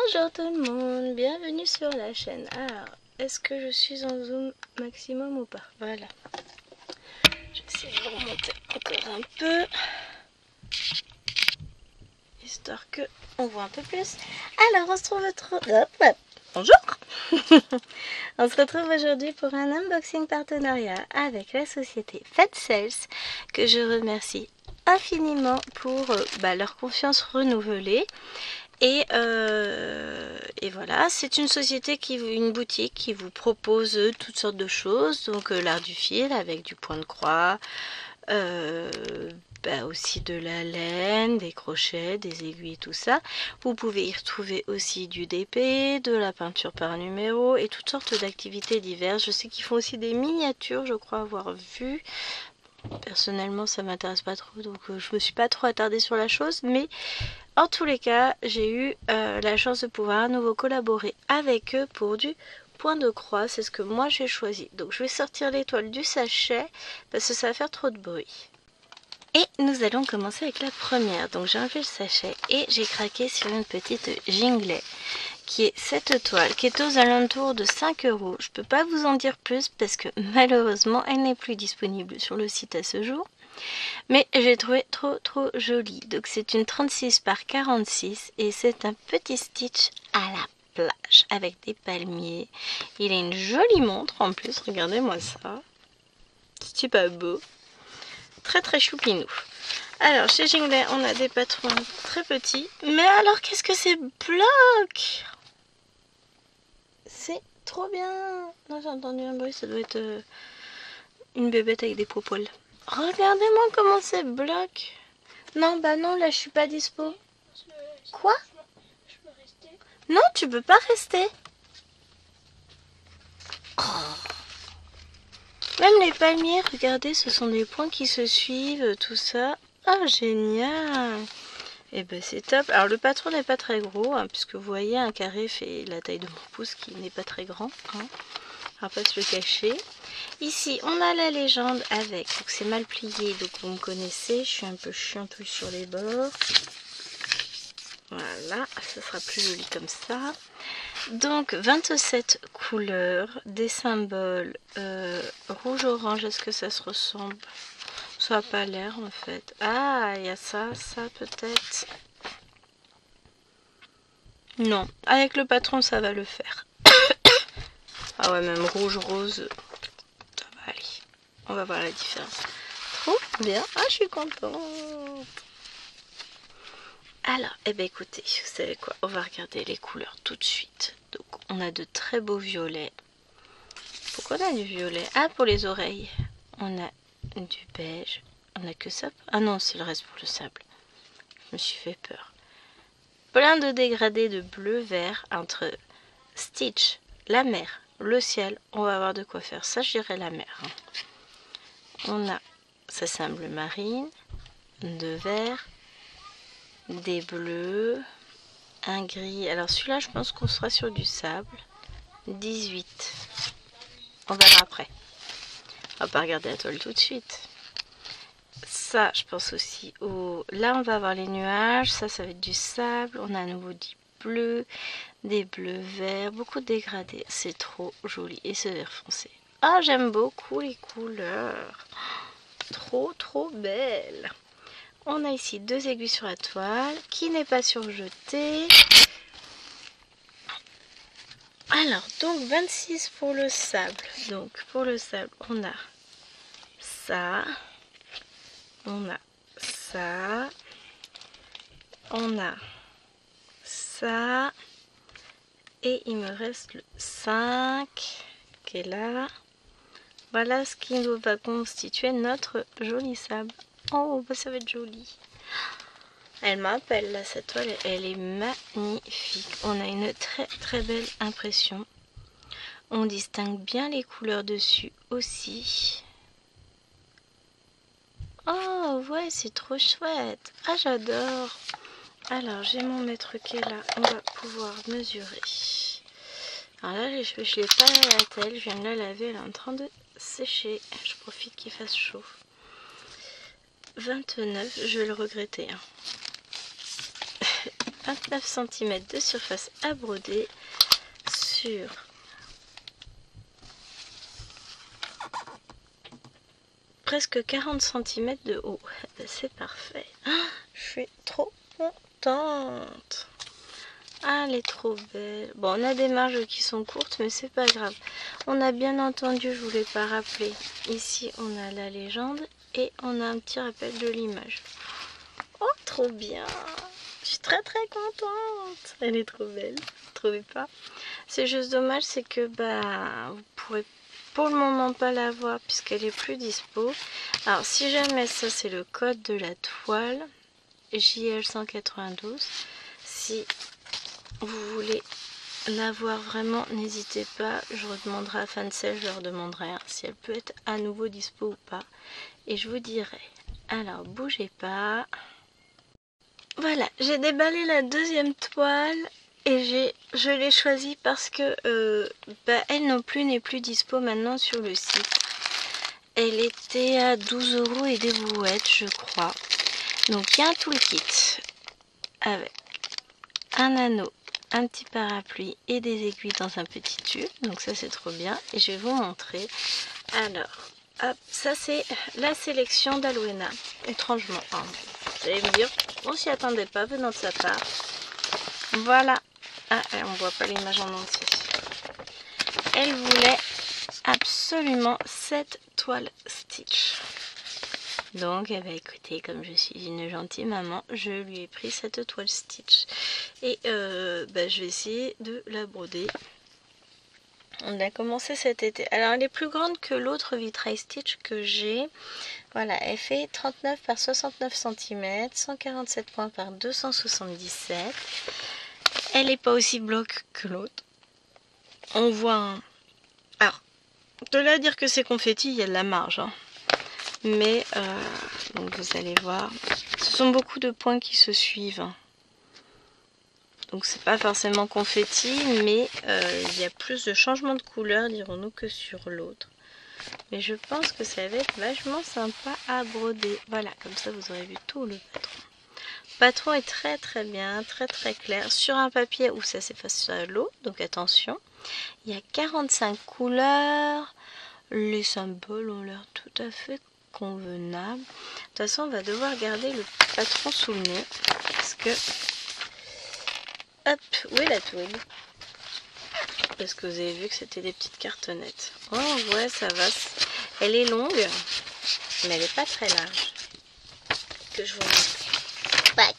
Bonjour tout le monde, bienvenue sur la chaîne. Alors, est-ce que je suis en zoom maximum ou pas? Voilà. Je vais essayer de remonter encore un peu, histoire que on voit un peu plus. Alors, on se retrouve... Bonjour. On se retrouve aujourd'hui pour un unboxing partenariat avec la société Fat Sales, que je remercie infiniment pour leur confiance renouvelée. Et voilà, c'est une société, une boutique qui vous propose toutes sortes de choses, donc l'art du fil avec du point de croix, aussi de la laine, des crochets, des aiguilles, tout ça. Vous pouvez y retrouver aussi du DP, de la peinture par numéro et toutes sortes d'activités diverses. Je sais qu'ils font aussi des miniatures, je crois avoir vu. Personnellement, ça m'intéresse pas trop, donc je me suis pas trop attardée sur la chose, mais en tous les cas, j'ai eu la chance de pouvoir à nouveau collaborer avec eux pour du point de croix. C'est ce que moi j'ai choisi. Donc je vais sortir l'étoile du sachet parce que ça va faire trop de bruit. Et nous allons commencer avec la première. Donc j'ai enlevé le sachet et j'ai craqué sur une petite Jinglet qui est cette toile qui est aux alentours de 5 €. Je peux pas vous en dire plus parce que malheureusement elle n'est plus disponible sur le site à ce jour. Mais j'ai trouvé trop jolie. Donc c'est une 36 par 46 et c'est un petit stitch à la plage avec des palmiers. Il a une jolie montre en plus, regardez-moi ça. C'est pas beau. Très choupinou. Alors chez Jinglet on a des patrons très petits. Mais alors qu'est-ce que c'est bloc? C'est trop bien. Non, j'ai entendu un bruit, ça doit être une bébête avec des poils. Regardez-moi comment c'est bloc. Non, bah non, là je suis pas dispo. Quoi? Je peux rester? Non, tu peux pas rester. Oh. Même les palmiers, regardez, ce sont des points qui se suivent, tout ça. Oh, génial. Et ben c'est top. Alors le patron n'est pas très gros, hein, puisque vous voyez, un carré fait la taille de mon pouce, qui n'est pas très grand. Hein. On va pas se le cacher. Ici, on a la légende avec, donc c'est mal plié, donc vous me connaissez, je suis un peu chiante sur les bords. Voilà, ça sera plus joli comme ça. Donc 27 couleurs, des symboles rouge-orange, est-ce que ça se ressemble? Ça n'a pas l'air en fait. Ah, il y a ça peut-être. Non, avec le patron ça va le faire. Ah ouais, même rouge-rose, ça va aller. On va voir la différence. Trop bien, ah je suis contente. Alors, eh bien écoutez, vous savez quoi, on va regarder les couleurs tout de suite. Donc on a de très beaux violets. Pourquoi on a du violet? Ah, pour les oreilles. On a du beige. On a que ça? Ah non, c'est le reste pour le sable. Je me suis fait peur. Plein de dégradés de bleu-vert entre Stitch, la mer, le ciel. On va avoir de quoi faire. Ça, je dirais la mer. Hein. On a, ça semble marine, de vert, des bleus, un gris. Alors celui-là, je pense qu'on sera sur du sable. 18. On verra après. On va pas regarder la toile tout de suite. Ça, je pense aussi au... Là, on va avoir les nuages. Ça va être du sable. On a à nouveau du bleu, des bleus verts, beaucoup de dégradés. C'est trop joli. Et ce vert foncé. Ah, j'aime beaucoup les couleurs. Trop belle. On a ici 2 aiguilles sur la toile qui n'est pas surjetée. Alors, donc 26 pour le sable. Donc, pour le sable, on a ça. On a ça. On a ça. Et il me reste le 5 qui est là. Voilà ce qui nous va constituer notre joli sable. Oh, bah ça va être joli. Elle m'appelle là, cette toile, elle est magnifique. On a une très belle impression. On distingue bien les couleurs dessus aussi. Oh ouais, c'est trop chouette. Ah, j'adore. Alors, j'ai mon mètre qui est là. On va pouvoir mesurer. Alors là, les cheveux, je ne l'ai pas à la telle. Je viens de la laver. Elle est en train de sécher. Je profite qu'il fasse chaud. 29, je vais le regretter. Hein. 29 cm de surface à broder sur presque 40 cm de haut. C'est parfait. Je suis trop contente. Ah, elle est trop belle. Bon, on a des marges qui sont courtes, mais c'est pas grave. On a bien entendu, je ne vous l'ai pas rappelé. Ici, on a la légende et on a un petit rappel de l'image. Oh, trop bien! Je suis très contente. Elle est trop belle. Vous trouvez pas? C'est juste dommage, c'est que vous pourrez pour le moment pas la voir puisqu'elle est plus dispo. Alors, si jamais ça, c'est le code de la toile JL192. Si vous voulez la voir vraiment, n'hésitez pas, je redemanderai à Fancel, je leur demanderai si elle peut être à nouveau dispo ou pas, et je vous dirai. Alors bougez pas. Voilà, j'ai déballé la deuxième toile et je l'ai choisie parce que elle non plus n'est plus dispo maintenant sur le site. Elle était à 12 € et des brouettes, je crois. Donc il y a un toolkit avec un anneau, un petit parapluie et des aiguilles dans un petit tube. Donc ça c'est trop bien et je vais vous montrer. Alors, hop, ça c'est la sélection d'Alwena. Étrangement, hein. Vous allez me dire, on s'y attendait pas venant de sa part. Voilà. Ah, on voit pas l'image en entier. Elle voulait absolument cette toile Stitch. Donc, écoutez, comme je suis une gentille maman, je lui ai pris cette toile Stitch. Et je vais essayer de la broder. On a commencé cet été. Alors, elle est plus grande que l'autre vitrail Stitch que j'ai. Voilà, elle fait 39 par 69 cm, 147 points par 277. Elle n'est pas aussi bloque que l'autre. On voit un... Alors, de là à dire que c'est confetti, il y a de la marge, hein. Mais, donc vous allez voir, ce sont beaucoup de points qui se suivent. Donc c'est pas forcément confetti, mais il y a plus de changements de couleur, dirons-nous, que sur l'autre. Mais je pense que ça va être vachement sympa à broder. Voilà, comme ça vous aurez vu tout le patron. Le patron est très bien, très clair. Sur un papier où ça s'efface à l'eau, donc attention. Il y a 45 couleurs. Les symboles ont l'air tout à fait convenables. De toute façon, on va devoir garder le patron sous le nez. Parce que... Hop, où est la toile? Parce que vous avez vu que c'était des petites cartonnettes. Oh ouais, ça va. Elle est longue, mais elle n'est pas très large. Que je vous montre. Ouais.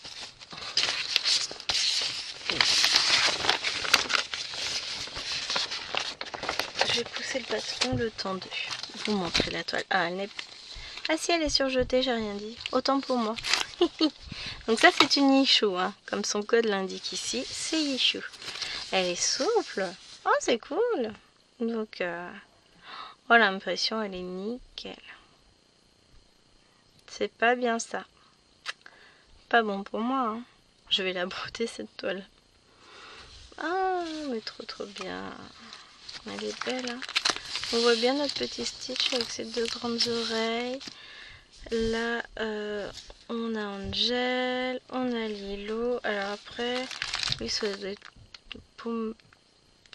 Je vais pousser le patron le temps de vous montrer la toile. Ah, elle n'est... Ah si, elle est surjetée, j'ai rien dit. Autant pour moi. Donc ça, c'est une Yishu, hein. Comme son code l'indique ici, c'est Yishu. Elle est souple. Oh, c'est cool. Donc, oh, l'impression, elle est nickel. C'est pas bien ça. Pas bon pour moi, hein. Je vais la broder, cette toile. Ah, mais trop bien. Elle est belle, hein. On voit bien notre petit Stitch avec ses deux grandes oreilles. Là, on a Angel, on a Lilo. Alors après, oui, ça doit être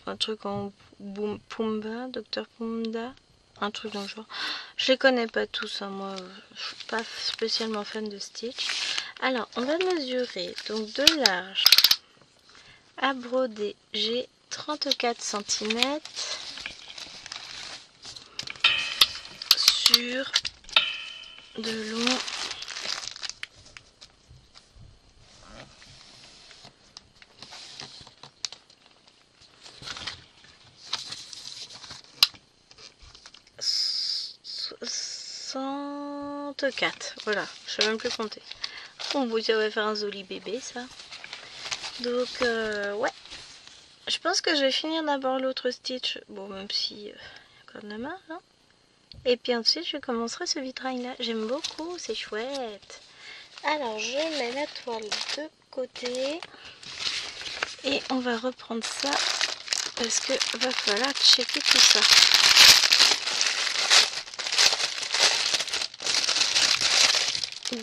un truc en Pumba, Dr Pumda, un truc dans le genre. Je les connais pas tous, hein, moi, je suis pas spécialement fan de Stitch. Alors, on va mesurer donc de large à broder. J'ai 34 cm sur de long. Voilà, je sais même plus compter. On vous dit, on va faire un joli bébé, ça. Donc, ouais. Je pense que je vais finir d'abord l'autre Stitch. Bon, même si il y a encore de la marge, hein. Et puis ensuite, je commencerai ce vitrail-là. J'aime beaucoup, c'est chouette. Alors, je mets la toile de côté. Et on va reprendre ça. Parce que va falloir checker tout ça.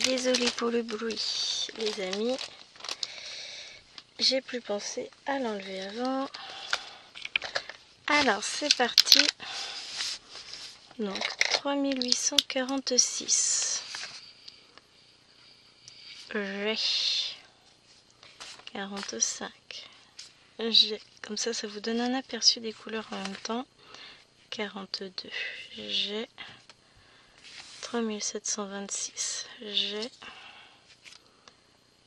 Désolée pour le bruit, les amis. j'ai plus pensé à l'enlever avant. Alors c'est parti. Donc 3846. J'ai 45. J'ai, comme ça vous donne un aperçu des couleurs en même temps. 42. J'ai 3726. J'ai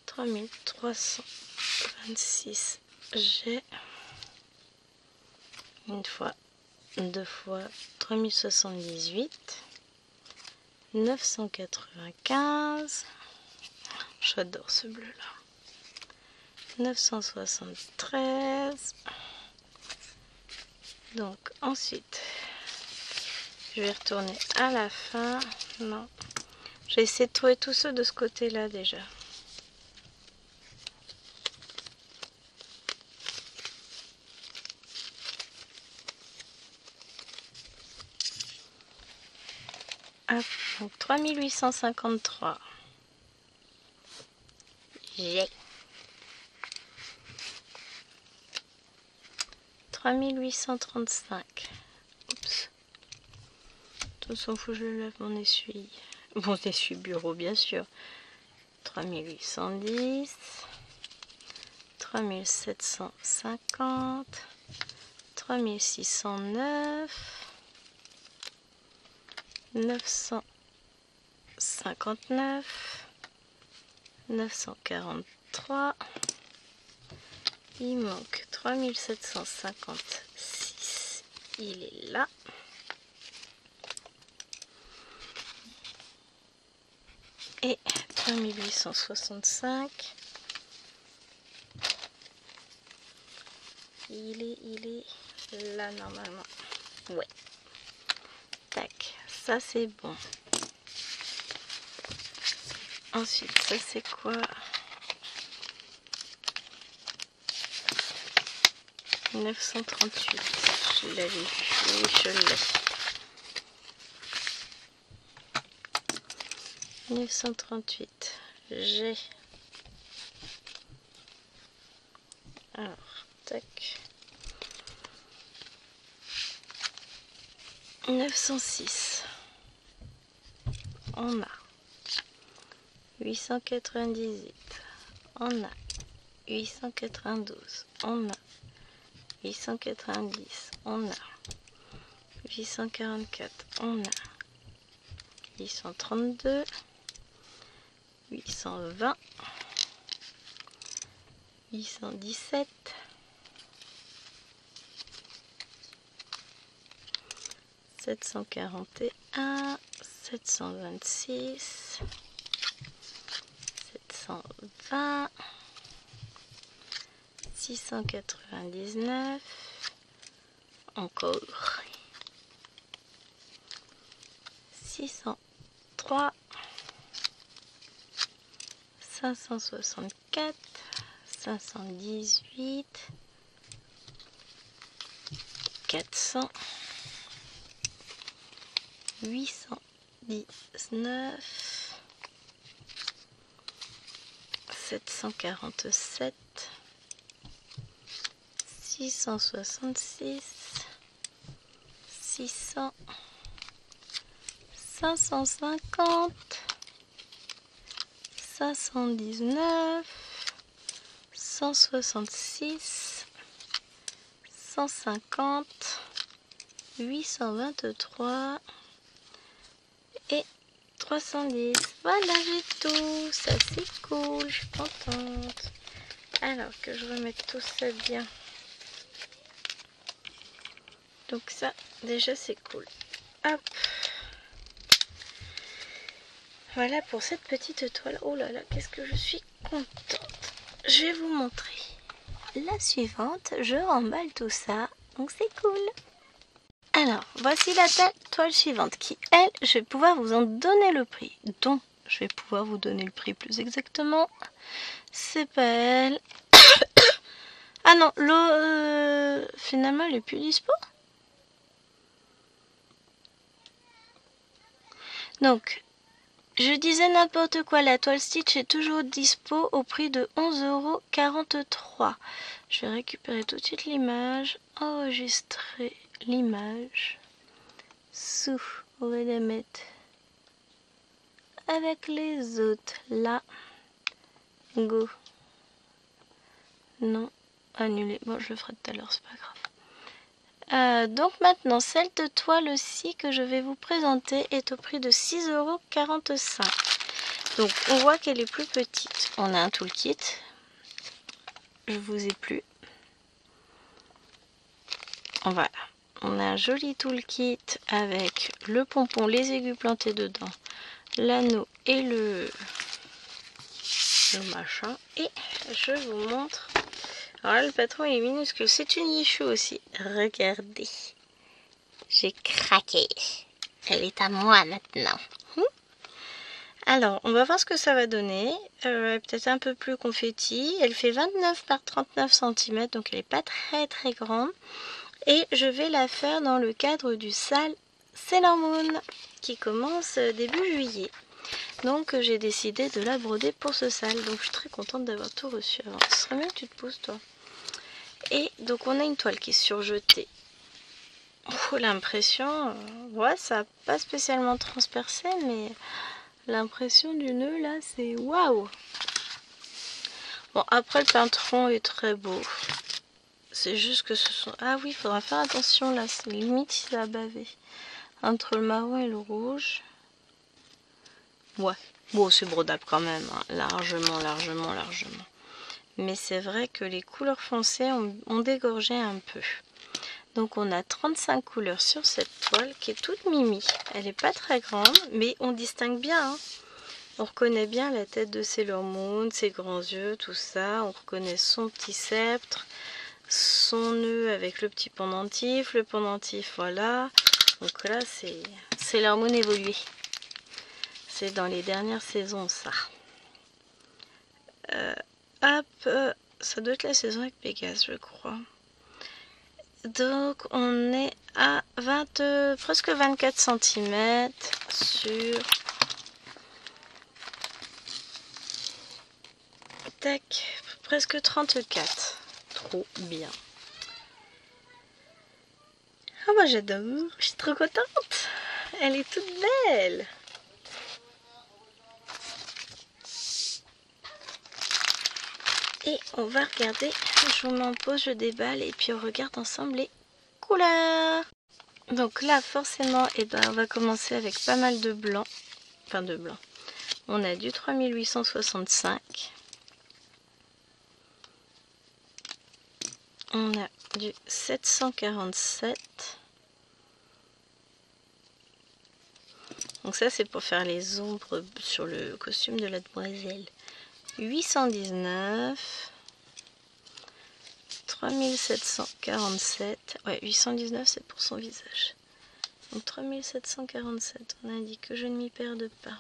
3326. J'ai une fois, deux fois 3078. 995. J'adore ce bleu là. 973. Donc ensuite je vais retourner à la fin. Non, j'ai essayé de trouver tous ceux de ce côté là déjà. Hop, donc 3853. J'ai 3835. Oups. Tout s'en fout, je lève mon essuie. Mon essuie bureau, bien sûr. 3810. 3750. 3609. 959. 943. Il manque 3756. Il est là. Et 3865. Il est là normalement. Ouais. Tac. Ça c'est bon. Ensuite, ça c'est quoi? 938. Je l'avais vu. Oui, je l'ai. 938. J'ai. Alors, tac. 906. On a. 898. On a. 892. On a. 890. On a. 844. On a. 832. 820. 817. 741. 726. 720. 699. Encore. 603. 564. 518. 400. 819. 747. 666. 600. 550. 519. 166. 150. 823. Et 310. Voilà, j'ai tout. Ça, c'est cool. Je suis contente. Alors que je remette tout ça bien. Donc ça, déjà, c'est cool. Hop. Voilà pour cette petite toile. Oh là là, qu'est-ce que je suis contente. Je vais vous montrer la suivante. Je remballe tout ça. Donc c'est cool. Alors, voici la toile suivante qui, elle, je vais pouvoir vous en donner le prix. Donc, je vais pouvoir vous donner le prix plus exactement. C'est pas elle. Ah non, l'eau, finalement, elle est plus dispo. Donc, Je disais n'importe quoi, la toile Stitch est toujours dispo au prix de 11,43 €. Je vais récupérer tout de suite l'image, enregistrer l'image sous Redemet avec les autres. Là, go. Non, annulé. Bon, je le ferai tout à l'heure, c'est pas grave. Donc maintenant, celle de toile aussi que je vais vous présenter est au prix de 6,45 €. Donc on voit qu'elle est plus petite. On a un toolkit. Je vous ai plu. Voilà. On a un joli toolkit avec le pompon, les aiguilles plantées dedans, l'anneau et le machin. Et je vous montre. Alors là, le patron est minuscule. C'est une Yichou aussi. Regardez. J'ai craqué. Elle est à moi maintenant. Alors, on va voir ce que ça va donner. Peut-être un peu plus confetti. Elle fait 29 par 39 cm, donc elle n'est pas très grande. Et je vais la faire dans le cadre du sale Sailor Moon qui commence début juillet. Donc j'ai décidé de la broder pour ce sale. Donc je suis très contente d'avoir tout reçu avant. Ce serait mieux que tu te poses toi. Et donc on a une toile qui est surjetée. Oh, l'impression, ouais, ça n'a pas spécialement transpercé, mais l'impression du nœud là, c'est waouh. Bon, après le peinturon est très beau. C'est juste que ce sont... Ah oui, il faudra faire attention là, c'est limite il a bavé. Entre le marron et le rouge. Ouais, bon c'est brodable quand même, hein. Largement. Mais c'est vrai que les couleurs foncées ont dégorgé un peu. Donc on a 35 couleurs sur cette toile qui est toute mimi. Elle n'est pas très grande, mais on distingue bien. Hein. On reconnaît bien la tête de Sailor Moon, ses grands yeux, tout ça. On reconnaît son petit sceptre, son nœud avec le petit pendentif. Le pendentif, voilà. Donc là, c'est Sailor Moon évolué. C'est dans les dernières saisons, ça. Ça doit être la saison avec Pégase, je crois. Donc on est à presque 24 cm sur presque 34. Trop bien. Ah moi j'adore, je suis trop contente. Elle est toute belle. Et on va regarder, je vous mets en pause, je déballe et puis on regarde ensemble les couleurs. Donc là forcément, on va commencer avec pas mal de blanc. Enfin de blanc. On a du 3865. On a du 747. Donc ça c'est pour faire les ombres sur le costume de la demoiselle. 819. 3747. Ouais, 819 c'est pour son visage. Donc 3747. On a dit que je ne m'y perde pas.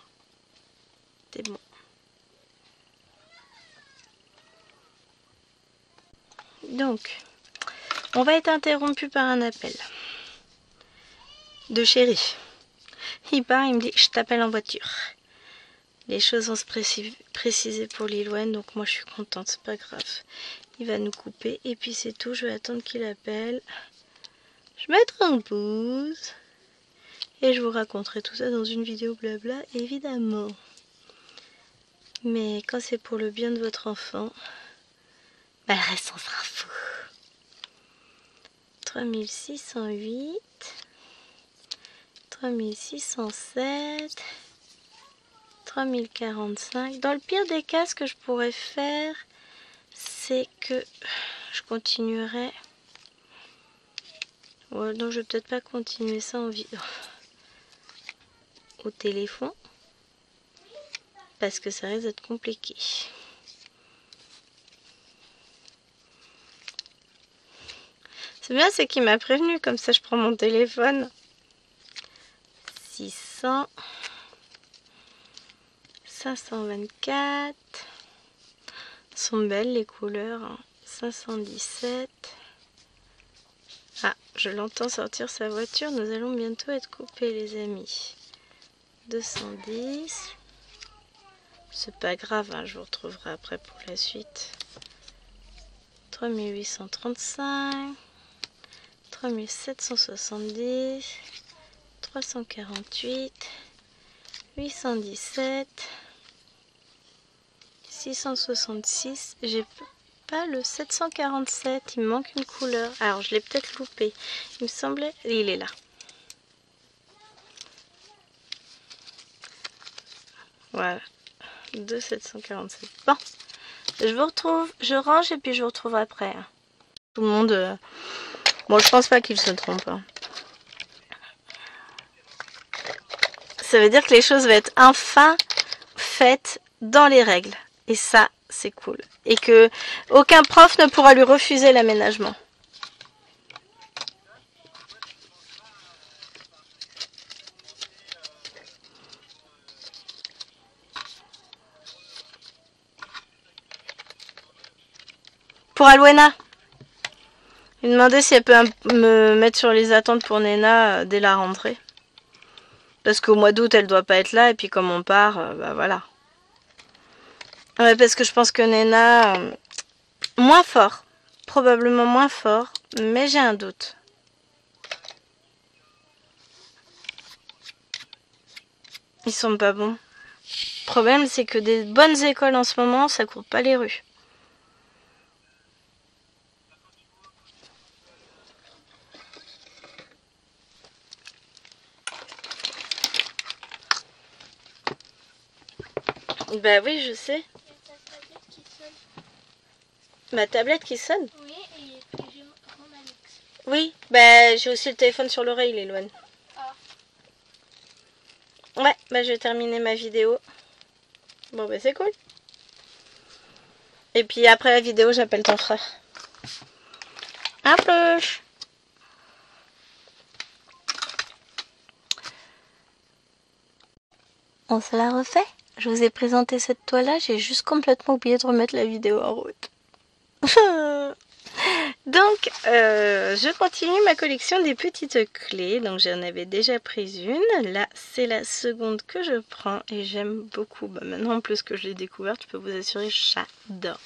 C'est bon. Donc, on va être interrompu par un appel de chéri. Il part, il me dit, je t'appelle en voiture. Les choses vont se préciser pour Lilouane, donc moi je suis contente, c'est pas grave. Il va nous couper et puis c'est tout, je vais attendre qu'il appelle. Je mettrai en pause et je vous raconterai tout ça dans une vidéo blabla, évidemment. Mais quand c'est pour le bien de votre enfant, bah, le reste on s'en fout. 3608, 3607, 3045. Dans le pire des cas, ce que je pourrais faire, c'est que je continuerai. Ouais, non, je vais peut-être pas continuer ça en vidéo au téléphone parce que ça risque d'être compliqué. C'est bien, c'est qu'il m'a prévenu, comme ça je prends mon téléphone. 600, 524. Sont belles les couleurs. Hein. 517. Ah, je l'entends sortir sa voiture. Nous allons bientôt être coupés, les amis. 210. C'est pas grave, hein, je vous retrouverai après pour la suite. 3835, 3770, 348, 817, 666. J'ai pas le 747, il me manque une couleur. Alors je l'ai peut-être loupé. Il me semblait, il est là. Voilà, 2747. Bon, je vous retrouve, je range et puis je vous retrouve après. Hein. Tout le monde... Bon, je pense pas qu'il se trompe. Hein. Ça veut dire que les choses vont être enfin faites dans les règles. Et ça, c'est cool. Et que aucun prof ne pourra lui refuser l'aménagement. Pour Alwena, je lui demandais si elle peut me mettre sur les attentes pour Nena dès la rentrée. Parce qu'au mois d'août, elle doit pas être là. Et puis comme on part, bah voilà. Ouais, parce que je pense que Nena, moins fort. Probablement moins fort. Mais j'ai un doute. Ils sont pas bons. Le problème, c'est que des bonnes écoles en ce moment, ça court pas les rues. Bah oui, je sais. Ma tablette qui sonne. Oui, et puis j'ai Romanix. Oui, bah j'ai aussi le téléphone sur l'oreille, Léloine. Ah. Ouais, bah je vais terminer ma vidéo. Bon bah c'est cool. Et puis après la vidéo, j'appelle ton frère. À plus. On se la refait. Je vous ai présenté cette toile-là, j'ai juste complètement oublié de remettre la vidéo en route. Donc, je continue ma collection des petites clés. Donc, j'en avais déjà pris une. Là, c'est la seconde que je prends et j'aime beaucoup. Bah, maintenant, en plus que je l'ai découverte, je peux vous assurer, j'adore.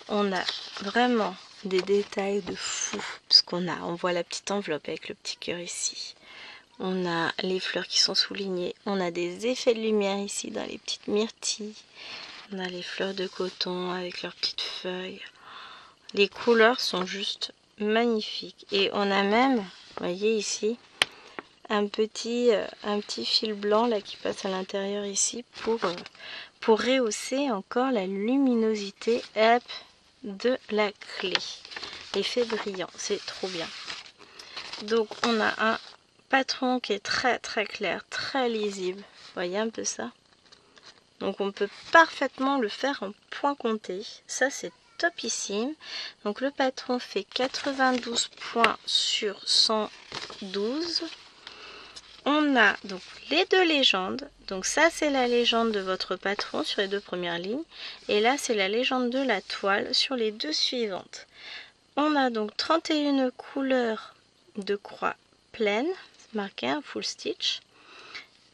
On a vraiment des détails de fou. Parce on voit la petite enveloppe avec le petit cœur ici. On a les fleurs qui sont soulignées. On a des effets de lumière ici dans les petites myrtilles. On a les fleurs de coton avec leurs petites feuilles. Les couleurs sont juste magnifiques. Et on a même, vous voyez ici, un petit fil blanc là qui passe à l'intérieur ici pour rehausser encore la luminosité de la clé. L'effet brillant, c'est trop bien. Donc on a un patron qui est très très clair, très lisible. Vous voyez un peu ça? Donc on peut parfaitement le faire en point compté. Ça c'est topissime. Donc le patron fait 92 points sur 112. On a donc les deux légendes. Donc ça c'est la légende de votre patron sur les deux premières lignes. Et là c'est la légende de la toile sur les deux suivantes. On a donc 31 couleurs de croix pleine, marqué un full stitch.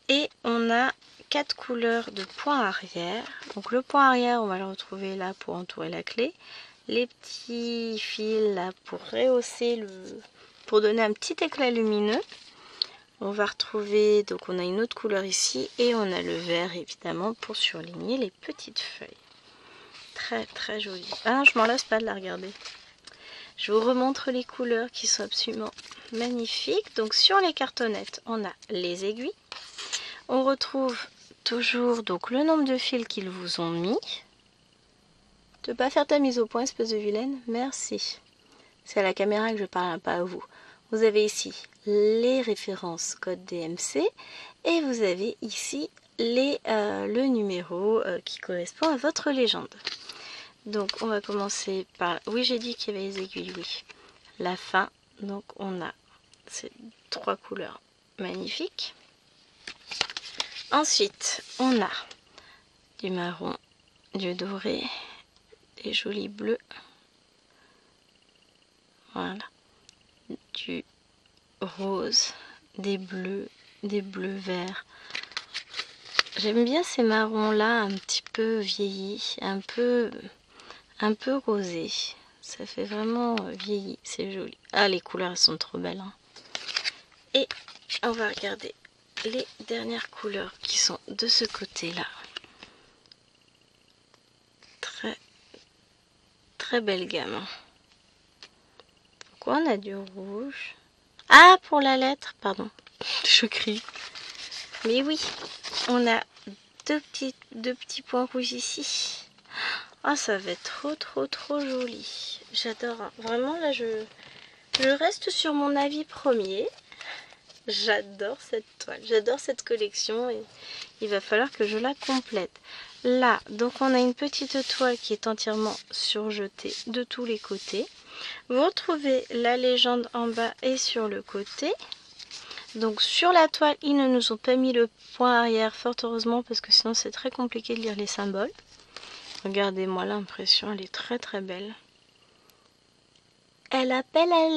Et on a 4 couleurs de point arrière. Donc le point arrière, on va le retrouver là pour entourer la clé. Les petits fils là pour rehausser pour donner un petit éclat lumineux. On va retrouver, donc on a une autre couleur ici et on a le vert évidemment pour surligner les petites feuilles. Très très joli. Ah, je m'en lasse pas de la regarder. Je vous remontre les couleurs qui sont absolument magnifiques. Donc sur les cartonnettes, on a les aiguilles. On retrouve toujours donc le nombre de fils qu'ils vous ont mis. Tu veux pas faire ta mise au point, espèce de vilaine? Merci. C'est à la caméra que je parle, pas à vous. Vous avez ici les références code DMC et vous avez ici le numéro qui correspond à votre légende. Donc on va commencer par... Oui, j'ai dit qu'il y avait les aiguilles, oui. La fin, donc on a ces 3 couleurs magnifiques. Ensuite, on a du marron, du doré, des jolis bleus. Voilà. Du rose, des bleus verts. J'aime bien ces marrons là un petit peu vieillis, un peu rosé. Ça fait vraiment vieilli, c'est joli. Ah, les couleurs elles sont trop belles, hein. Et on va regarder les dernières couleurs qui sont de ce côté là. Très belle gamme, hein. Pourquoi on a du rouge? Ah, pour la lettre, pardon, je crie. Mais oui, on a deux petits points rouges ici. Ah, ça va être trop joli. J'adore, hein. Vraiment là je reste sur mon avis premier. J'adore cette toile, j'adore cette collection et il va falloir que je la complète. Là, donc on a une petite toile qui est entièrement surjetée de tous les côtés. Vous retrouvez la légende en bas et sur le côté. Donc sur la toile, ils ne nous ont pas mis le point arrière, fort heureusement, parce que sinon c'est très compliqué de lire les symboles. Regardez-moi l'impression, elle est très belle. Elle appelle à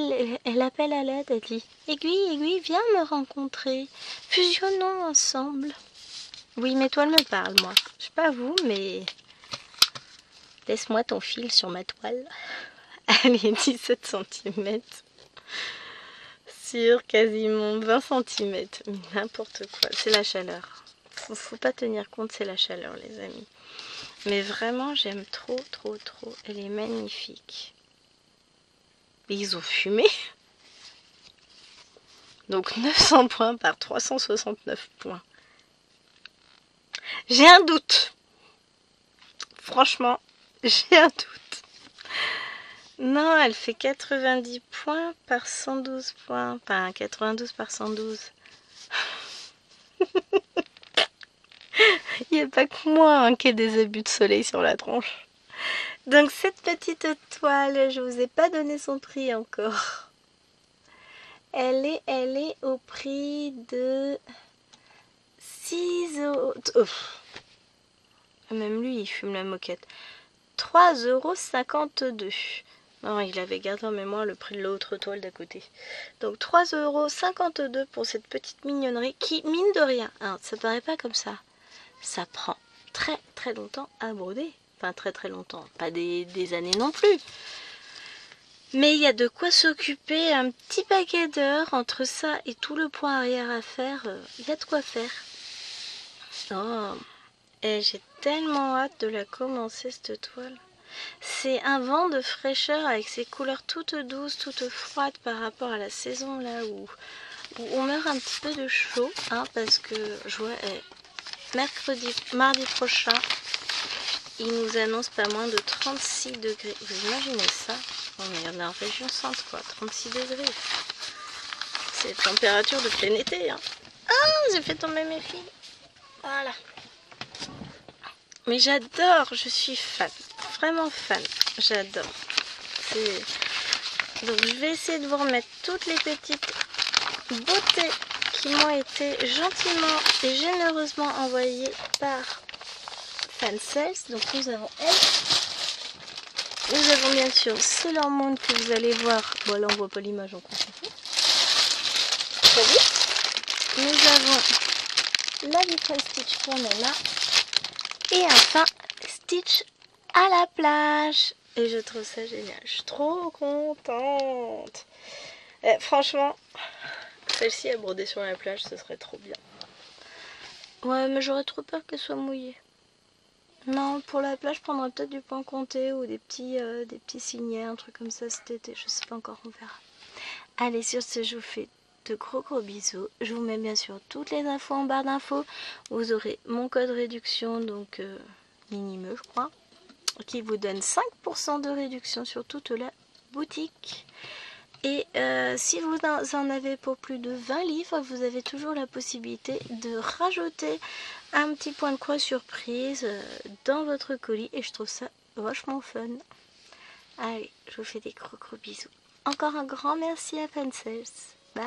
l'aide, elle dit « Aiguille, viens me rencontrer, fusionnons ensemble. » Oui, mais toi, elle me parle, moi. Je sais pas vous, mais laisse-moi ton fil sur ma toile. Elle est 17 cm sur quasiment 20 cm. N'importe quoi, c'est la chaleur. Faut pas tenir compte, c'est la chaleur, les amis. Mais vraiment, j'aime trop. Elle est magnifique. Et ils ont fumé. Donc 900 points par 369 points. J'ai un doute. Franchement, j'ai un doute. Non, elle fait 90 points par 112 points. Enfin, 92 par 112. Il n'y a pas que moi hein, qui ai des abus de soleil sur la tronche. Donc cette petite toile, je vous ai pas donné son prix encore. Elle est au prix de 6 euros. Même lui, il fume la moquette. 3,52 €. Non, il avait gardé en mémoire le prix de l'autre toile d'à côté. Donc 3,52 € pour cette petite mignonnerie qui, mine de rien, hein, ça paraît pas comme ça. Ça prend très longtemps à broder. Enfin, très longtemps. Pas des années non plus. Mais il y a de quoi s'occuper un petit paquet d'heures entre ça et tout le point arrière à faire. Il y a de quoi faire. Oh, et j'ai tellement hâte de la commencer cette toile. C'est un vent de fraîcheur avec ses couleurs toutes douces, toutes froides par rapport à la saison là où on meurt un petit peu de chaud. Hein, parce que je vois mardi prochain, il nous annonce pas moins de 36 degrés. Vous imaginez ça? On est en région centre quoi, 36 degrés. C'est la température de plein été. Hein. Ah, j'ai fait tomber mes fils. Voilà. Mais j'adore, je suis fan. Vraiment fan. J'adore. Donc je vais essayer de vous remettre toutes les petites beautés qui m'ont été gentiment et généreusement envoyées par Fansales. Donc nous avons elle. Nous avons bien sûr Sailor Moon que vous allez voir. Bon là on voit pas l'image donc on s'en fout. Très vite. Nous avons la Vitral Stitch pour Nana. Et enfin Stitch à la plage. Et je trouve ça génial. Je suis trop contente. Franchement, celle-ci à broder sur la plage, ce serait trop bien. Ouais, mais j'aurais trop peur qu'elle soit mouillée. Non, pour la plage, je prendrais peut-être du pain comté ou des petits signets, un truc comme ça cet été. Je sais pas encore, on verra. Allez, sur ce, je vous fais de gros bisous. Je vous mets bien sûr toutes les infos en barre d'infos. Vous aurez mon code réduction, donc minimeux, je crois, qui vous donne 5% de réduction sur toute la boutique. Et si vous en avez pour plus de 20 livres, vous avez toujours la possibilité de rajouter un petit point de croix surprise dans votre colis. Et je trouve ça vachement fun. Allez, je vous fais des gros bisous. Encore un grand merci à Fansales. Bye.